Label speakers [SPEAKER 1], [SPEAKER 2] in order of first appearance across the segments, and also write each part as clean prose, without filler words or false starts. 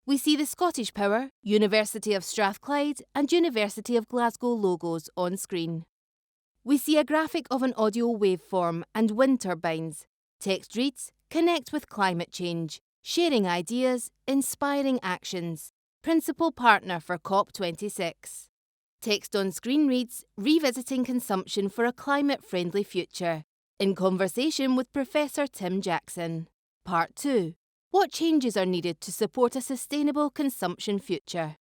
[SPEAKER 1] We see the Scottish Power, University of Strathclyde and University of Glasgow logos on screen. We see a graphic of an audio waveform and wind turbines. Text reads, "Connect with climate change, sharing ideas, inspiring actions. Principal partner for COP26. Text on screen reads, "Revisiting consumption for a climate-friendly future." In conversation with Professor Tim Jackson. Part 2. What changes are needed to support a sustainable consumption future?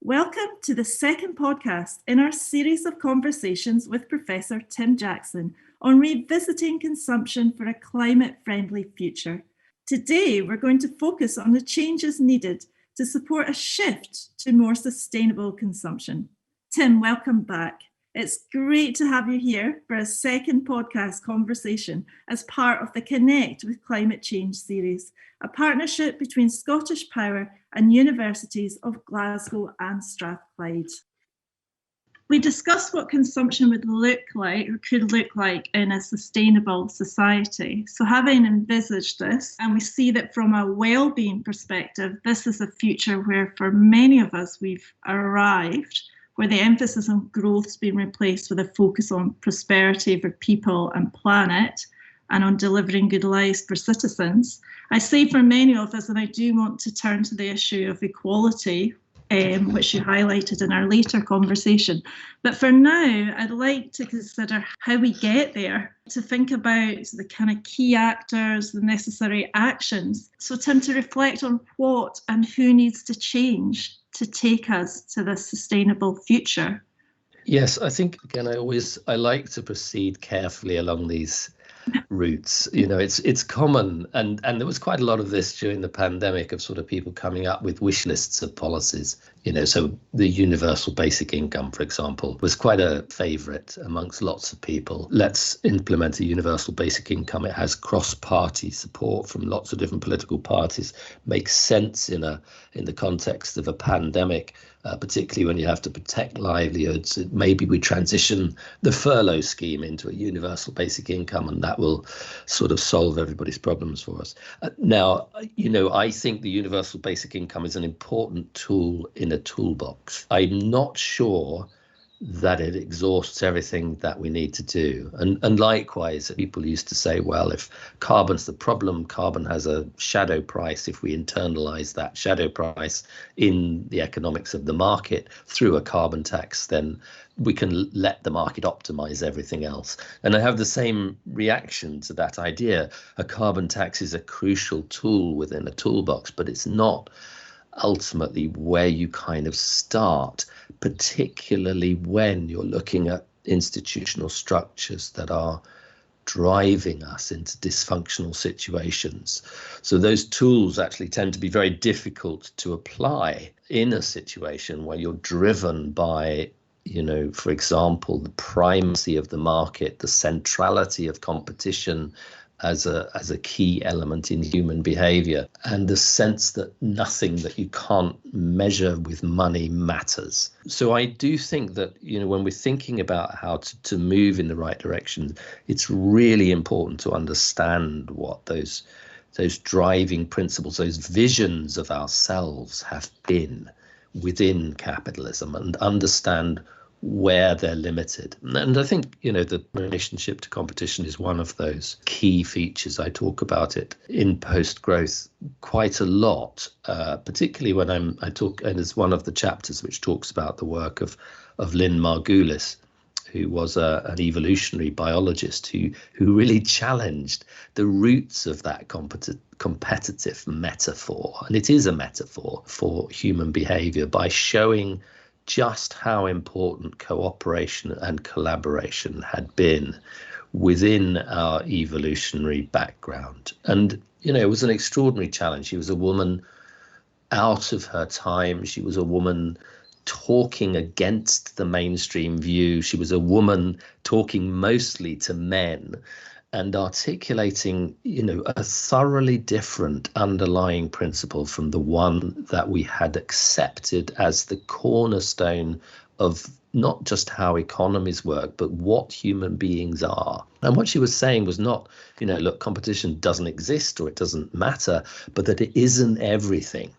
[SPEAKER 2] Welcome to the second podcast in our series of conversations with Professor Tim Jackson on revisiting consumption for a climate-friendly future. Today, we're going to focus on the changes needed to support a shift to more sustainable consumption. Tim, welcome back. It's great to have you here for a second podcast conversation as part of the Connect with Climate Change series, a partnership between Scottish Power and universities of Glasgow and Strathclyde. We discussed what consumption would look like or could look like in a sustainable society. So having envisaged this, and we see that from a well-being perspective, this is a future where for many of us we've arrived, where the emphasis on growth has been replaced with a focus on prosperity for people and planet and on delivering good lives for citizens. I say for many of us, and I do want to turn to the issue of equality, which you highlighted in our later conversation. But for now, I'd like to consider how we get there, to think about the kind of key actors, the necessary actions. So Tim, to reflect on what and who needs to change to take us to this sustainable future.
[SPEAKER 3] Yes, I think, again, I like to proceed carefully along these routes. You know, it's common, and there was quite a lot of this during the pandemic of sort of people coming up with wish lists of policies. You know, so the universal basic income, for example, was quite a favourite amongst lots of people. Let's implement a universal basic income. It has cross-party support from lots of different political parties. Makes sense in the context of a pandemic, particularly when you have to protect livelihoods. Maybe we transition the furlough scheme into a universal basic income, and that will sort of solve everybody's problems for us. Now, you know, I think the universal basic income is an important tool in a toolbox. I'm not sure that it exhausts everything that we need to do. And likewise, people used to say, well, if carbon's the problem, carbon has a shadow price. If we internalize that shadow price in the economics of the market through a carbon tax, then we can let the market optimize everything else. And I have the same reaction to that idea. A carbon tax is a crucial tool within a toolbox, but it's not ultimately where you kind of start, particularly when you're looking at institutional structures that are driving us into dysfunctional situations. So those tools actually tend to be very difficult to apply in a situation where you're driven by, you know, for example, the primacy of the market, the centrality of competition as a key element in human behavior, and the sense that nothing that you can't measure with money matters. So I do think that, you know, when we're thinking about how to move in the right direction, it's really important to understand what those driving principles, those visions of ourselves have been within capitalism, and understand where they're limited. And I think, you know, the relationship to competition is one of those key features. I talk about it in Post-Growth quite a lot, particularly when I talk, and it's one of the chapters which talks about the work of Lynn Margulis, who was an evolutionary biologist who really challenged the roots of that competitive metaphor. And it is a metaphor for human behavior by showing just how important cooperation and collaboration had been within our evolutionary background. And, you know, it was an extraordinary challenge. She was a woman out of her time. She was a woman talking against the mainstream view. She was a woman talking mostly to men and articulating, you know, a thoroughly different underlying principle from the one that we had accepted as the cornerstone of not just how economies work, but what human beings are. And what she was saying was not, you know, look, competition doesn't exist or it doesn't matter, but that it isn't everything.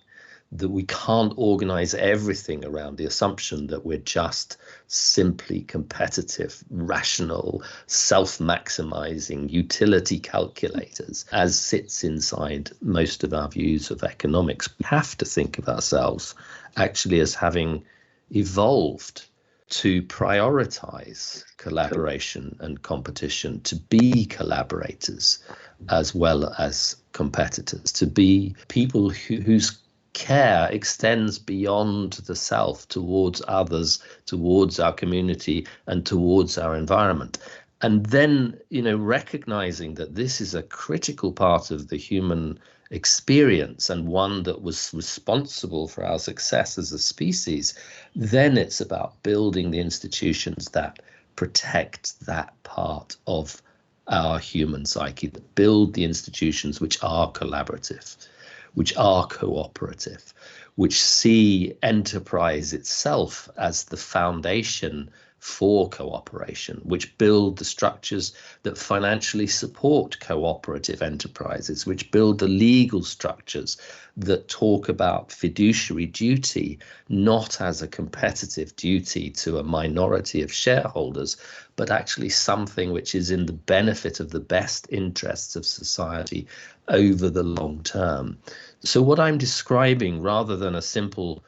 [SPEAKER 3] that we can't organize everything around the assumption that we're just simply competitive, rational, self-maximizing utility calculators, as sits inside most of our views of economics. We have to think of ourselves actually as having evolved to prioritize collaboration and competition, to be collaborators as well as competitors, to be people whose care extends beyond the self towards others, towards our community, and towards our environment. And then, recognizing that this is a critical part of the human experience and one that was responsible for our success as a species, then it's about building the institutions that protect that part of our human psyche, that build the institutions which are collaborative, which are cooperative, which see enterprise itself as the foundation for cooperation, which build the structures that financially support cooperative enterprises, which build the legal structures that talk about fiduciary duty, not as a competitive duty to a minority of shareholders, but actually something which is in the benefit of the best interests of society over the long term. So what I'm describing, rather than a simple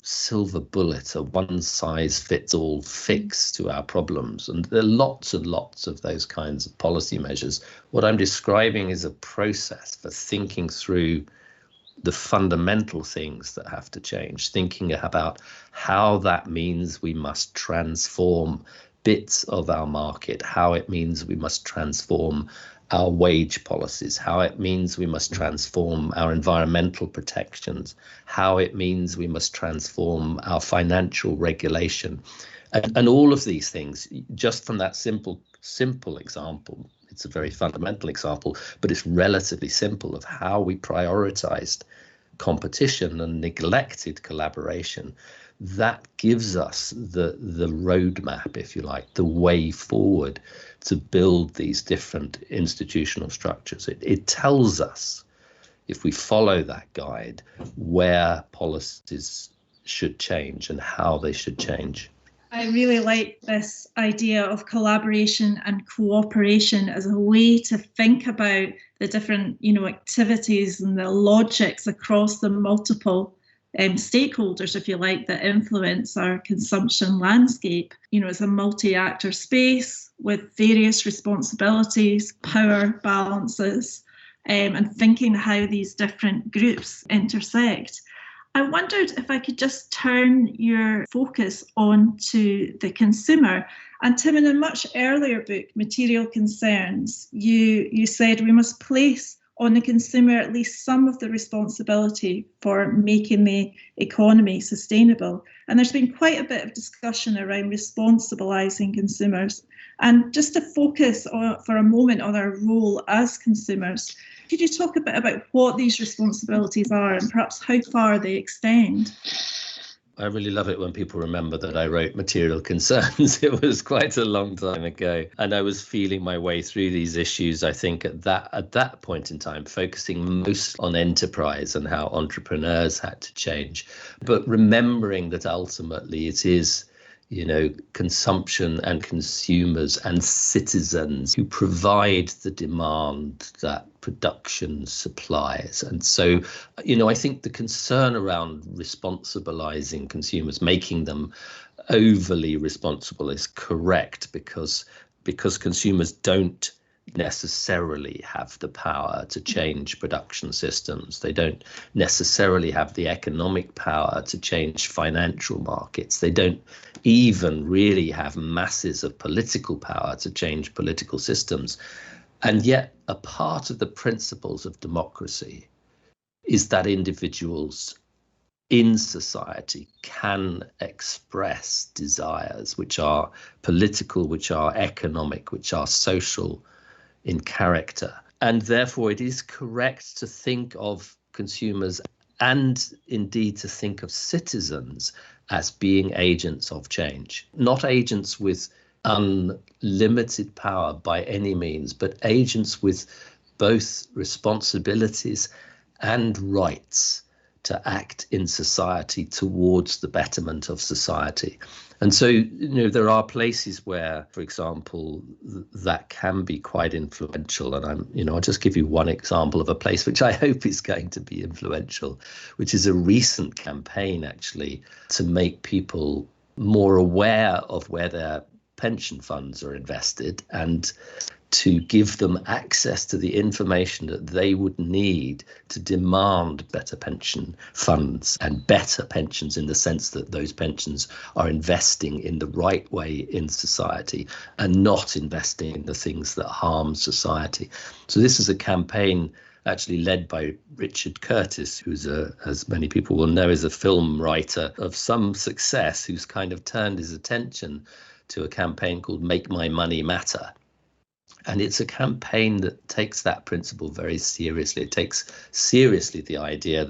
[SPEAKER 3] silver bullet, a one-size-fits-all fix to our problems, and there are lots and lots of those kinds of policy measures, what I'm describing is a process for thinking through the fundamental things that have to change, thinking about how that means we must transform bits of our market, how it means we must transform our wage policies, how it means we must transform our environmental protections, how it means we must transform our financial regulation. And all of these things, just from that simple example, it's a very fundamental example, but it's relatively simple, of how we prioritized competition and neglected collaboration. That gives us the roadmap, if you like, the way forward to build these different institutional structures. It tells us, if we follow that guide, where policies should change and how they should change.
[SPEAKER 2] I really like this idea of collaboration and cooperation as a way to think about the different, activities and the logics across the multiple stakeholders, if you like, that influence our consumption landscape. It's a multi-actor space with various responsibilities, power balances, and thinking how these different groups intersect. I wondered if I could just turn your focus on to the consumer. And Tim, in a much earlier book, Material Concerns, you said we must place on the consumer at least some of the responsibility for making the economy sustainable. And there's been quite a bit of discussion around responsibilising consumers. And just to focus for a moment on our role as consumers, could you talk a bit about what these responsibilities are and perhaps how far they extend?
[SPEAKER 3] I really love it when people remember that I wrote Material Concerns. It was quite a long time ago, and I was feeling my way through these issues, I think, at that point in time, focusing most on enterprise and how entrepreneurs had to change, but remembering that ultimately it is consumption and consumers and citizens who provide the demand that production supplies. And so, I think the concern around responsibilizing consumers, making them overly responsible, is correct, because consumers don't necessarily have the power to change production systems. They don't necessarily have the economic power to change financial markets. They don't even really have masses of political power to change political systems. And yet, a part of the principles of democracy is that individuals in society can express desires which are political, which are economic, which are social in character. And therefore, it is correct to think of consumers and indeed to think of citizens as being agents of change, not agents with unlimited power by any means, but agents with both responsibilities and rights to act in society towards the betterment of society. And so, there are places where, for example, that can be quite influential. And I'll just give you one example of a place which I hope is going to be influential, which is a recent campaign, actually, to make people more aware of where their pension funds are invested and to give them access to the information that they would need to demand better pension funds and better pensions, in the sense that those pensions are investing in the right way in society and not investing in the things that harm society. So this is a campaign actually led by Richard Curtis, who's as many people will know, is a film writer of some success, who's kind of turned his attention to a campaign called Make My Money Matter. And it's a campaign that takes that principle very seriously. It takes seriously the idea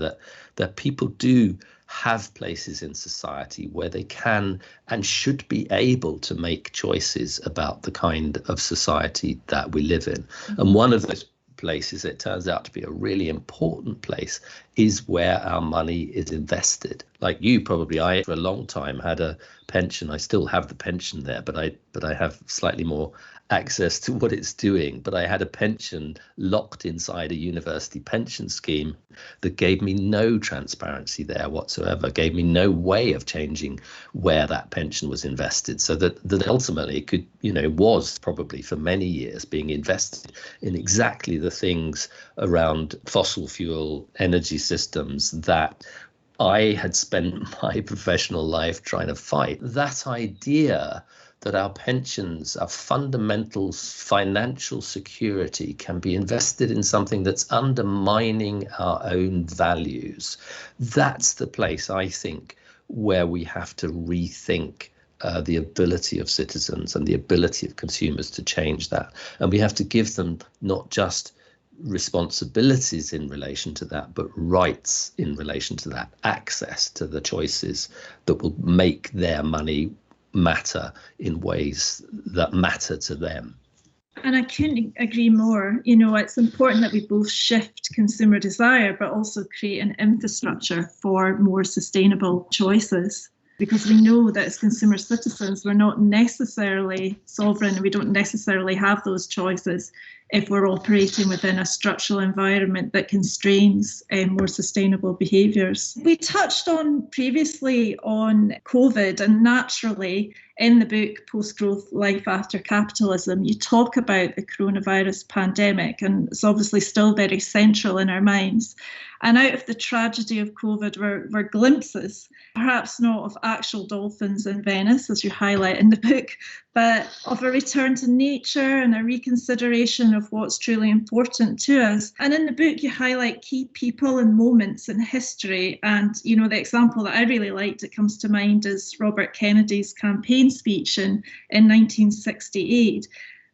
[SPEAKER 3] that people do have places in society where they can and should be able to make choices about the kind of society that we live in. And one of those places, it turns out to be a really important place, is where our money is invested. Like you probably, I for a long time had a pension. I still have the pension there, but I have slightly more access to what it's doing. But I had a pension locked inside a university pension scheme that gave me no transparency there whatsoever, gave me no way of changing where that pension was invested, so that ultimately it could, was probably for many years being invested in exactly the things around fossil fuel energy systems that I had spent my professional life trying to fight. That idea that our pensions, our fundamental financial security, can be invested in something that's undermining our own values. That's the place, I think, where we have to rethink the ability of citizens and the ability of consumers to change that. And we have to give them not just responsibilities in relation to that, but rights in relation to that, access to the choices that will make their money matter in ways that matter to them.
[SPEAKER 2] And I couldn't agree more. It's important that we both shift consumer desire, but also create an infrastructure for more sustainable choices. Because we know that as consumer citizens, we're not necessarily sovereign, and we don't necessarily have those choices if we're operating within a structural environment that constrains more sustainable behaviours. We touched on previously on COVID, and naturally in the book Post-Growth Life After Capitalism, you talk about the coronavirus pandemic, and it's obviously still very central in our minds. And out of the tragedy of COVID were glimpses, perhaps not of actual dolphins in Venice, as you highlight in the book, but of a return to nature and a reconsideration of what's truly important to us. And in the book, you highlight key people and moments in history. And, the example that I really liked, it comes to mind, is Robert Kennedy's campaign speech in 1968.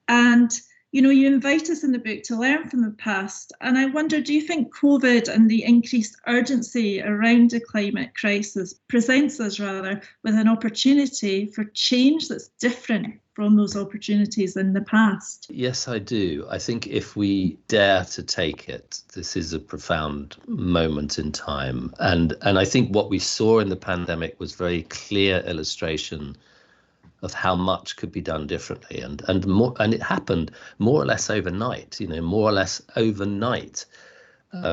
[SPEAKER 2] And you invite us in the book to learn from the past. And I wonder, do you think COVID and the increased urgency around the climate crisis presents us with an opportunity for change that's different from those opportunities in the past?
[SPEAKER 3] Yes, I do. I think if we dare to take it, this is a profound moment in time. And I think what we saw in the pandemic was very clear illustration of how much could be done differently, and it happened more or less overnight.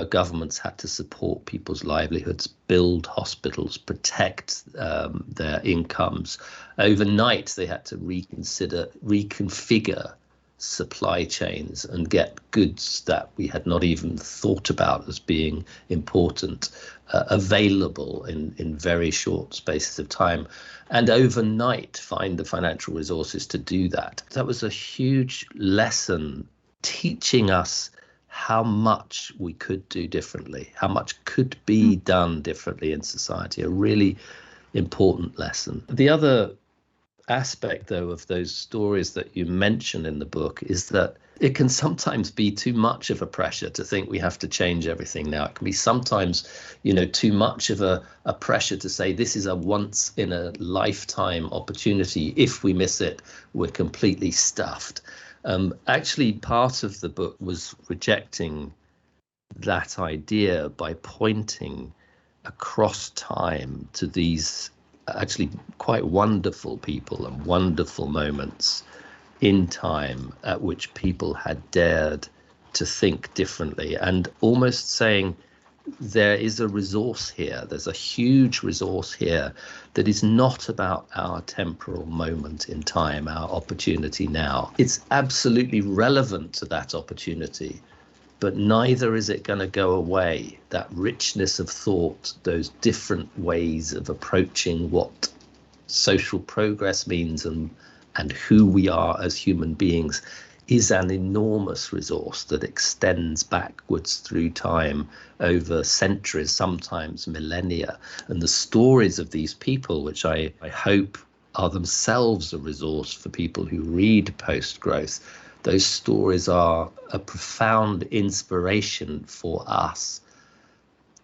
[SPEAKER 3] Governments had to support people's livelihoods, build hospitals, protect their incomes. Overnight, they had to reconfigure supply chains and get goods that we had not even thought about as being important available in very short spaces of time, and overnight find the financial resources to do that. That was a huge lesson, teaching us how much we could do differently, how much could be done differently in society, a really important lesson. The other aspect, though, of those stories that you mention in the book is that it can sometimes be too much of a pressure to think we have to change everything now. It can be sometimes, too much of a pressure to say this is a once in a lifetime opportunity. If we miss it, we're completely stuffed. Actually, part of the book was rejecting that idea by pointing across time to these actually quite wonderful people and wonderful moments in time at which people had dared to think differently, and almost saying there is a resource here, there's a huge resource here that is not about our temporal moment in time, our opportunity now. It's absolutely relevant to that opportunity, but neither is it going to go away. That richness of thought, those different ways of approaching what social progress means and who we are as human beings is an enormous resource that extends backwards through time over centuries, sometimes millennia. And the stories of these people, which I hope are themselves a resource for people who read post-growth, those stories are a profound inspiration for us,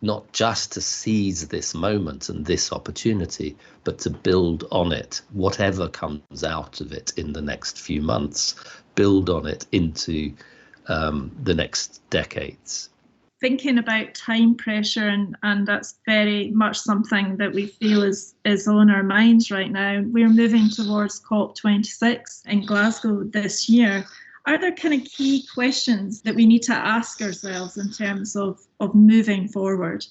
[SPEAKER 3] not just to seize this moment and this opportunity, but to build on it, whatever comes out of it in the next few months, build on it into the next decades.
[SPEAKER 2] Thinking about time pressure, and that's very much something that we feel is on our minds right now. We're moving towards COP26 in Glasgow this year. Are there kind of key questions that we need to ask ourselves in terms of moving forward?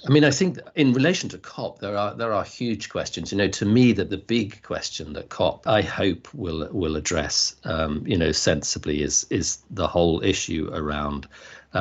[SPEAKER 3] I mean, I think in relation to COP, there are huge questions. To me, that the big question that COP, I hope, will address, sensibly is the whole issue around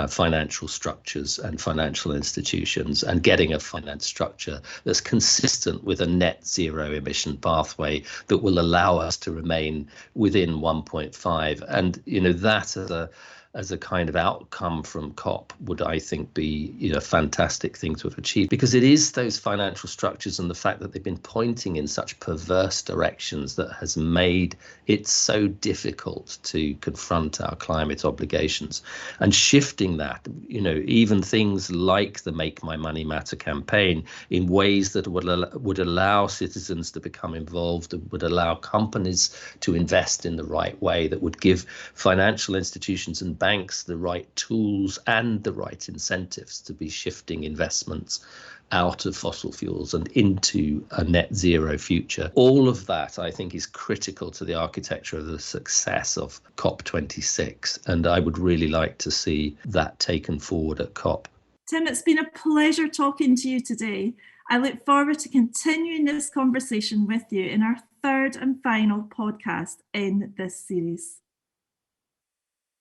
[SPEAKER 3] financial structures and financial institutions, and getting a finance structure that's consistent with a net zero emission pathway that will allow us to remain within 1.5. And, that as a kind of outcome from COP would, I think, be a fantastic thing to have achieved, because it is those financial structures and the fact that they've been pointing in such perverse directions that has made it so difficult to confront our climate obligations. And shifting that, even things like the Make My Money Matter campaign in ways that would allow citizens to become involved, that would allow companies to invest in the right way, that would give financial institutions and banks the right tools and the right incentives to be shifting investments out of fossil fuels and into a net zero future. All of that, I think, is critical to the architecture of the success of COP26. And I would really like to see that taken forward at COP.
[SPEAKER 2] Tim, it's been a pleasure talking to you today. I look forward to continuing this conversation with you in our third and final podcast in this series.